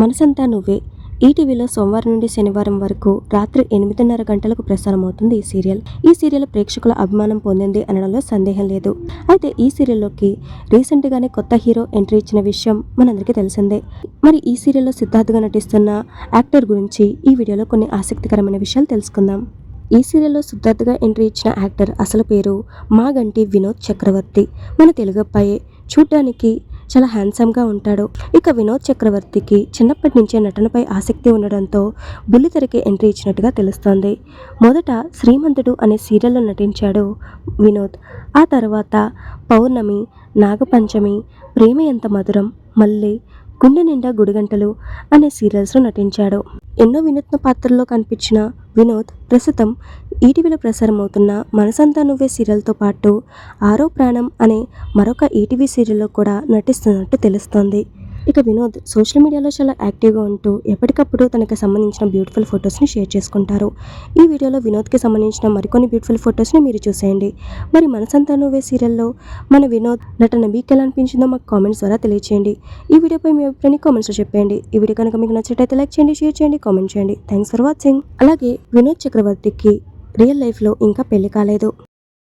మనసంతా నువ్వే ఈటీవీలో సోమవారం నుండి శనివారం వరకు రాత్రి 8:30 గంటలకు ప్రసారం అవుతుంది ఈ సీరియల్. ఈ సీరియల్ ప్రేక్షకుల అభిమానం పొందింది అనడంలో సందేహం లేదు. అయితే ఈ సీరియల్లోకి రీసెంట్గానే కొత్త హీరో ఎంట్రీ ఇచ్చిన విషయం మనందరికీ తెలిసిందే. మరి ఈ సీరియల్లో సిద్ధార్థ్గా నటిస్తున్న యాక్టర్ గురించి ఈ వీడియోలో కొన్ని ఆసక్తికరమైన విషయాలు తెలుసుకుందాం. ఈ సీరియల్లో సిద్ధార్థ్గా ఎంట్రీ ఇచ్చిన యాక్టర్ అసలు పేరు మాగంటి వినోద్ చక్రవర్తి. మన తెలుగు అబ్బాయే, చూడ్డానికి చాలా హ్యాండ్సమ్గా ఉంటాడు. ఇక వినోద్ చక్రవర్తికి చిన్నప్పటి నుంచే నటనపై ఆసక్తి ఉండడంతో బుల్లితెరకి ఎంట్రీ ఇచ్చినట్టుగా తెలుస్తోంది. మొదట శ్రీమంతుడు అనే సీరియల్లో నటించాడు వినోద్. ఆ తర్వాత పౌర్ణమి, నాగపంచమి, ప్రేమ ఎంత మధురం, మళ్ళీ, గుండె నిండా గుడిగంటలు అనే సీరియల్స్లో నటించాడు. ఎన్నో వినూత్న పాత్రల్లో కనిపించిన వినోద్ ప్రస్తుతం ఈటీవీలో ప్రసారం అవుతున్న మనసంతా నువ్వే సీరియల్తో పాటు ఆరో ప్రాణం అనే మరొక ఈటీవీ సీరియల్లో కూడా నటిస్తున్నట్టు తెలుస్తోంది. ఇక వినోద్ సోషల్ మీడియాలో చాలా యాక్టివ్గా ఉంటూ ఎప్పటికప్పుడు తనకు సంబంధించిన బ్యూటిఫుల్ ఫొటోస్ని షేర్ చేసుకుంటారు. ఈ వీడియోలో వినోద్కి సంబంధించిన మరికొన్ని బ్యూటిఫుల్ ఫొటోస్ని మీరు చూసేయండి. మరి మనసంతా నువ్వే సీరియల్లో మన వినోద్ నటన మీకు ఎలా అనిపించిందో మాకు కామెంట్స్ ద్వారా తెలియచేయండి. ఈ వీడియోపై మీ అభిప్రాయాన్ని కామెంట్స్లో చెప్పండి. ఈ వీడియో కనుక మీకు నచ్చినట్లయితే లైక్ చేయండి, షేర్ చేయండి, కామెంట్ చేయండి. Thanks for watching. అలాగే వినోద్ చక్రవర్తికి రియల్ లైఫ్లో ఇంకా పెళ్లి కాలేదు.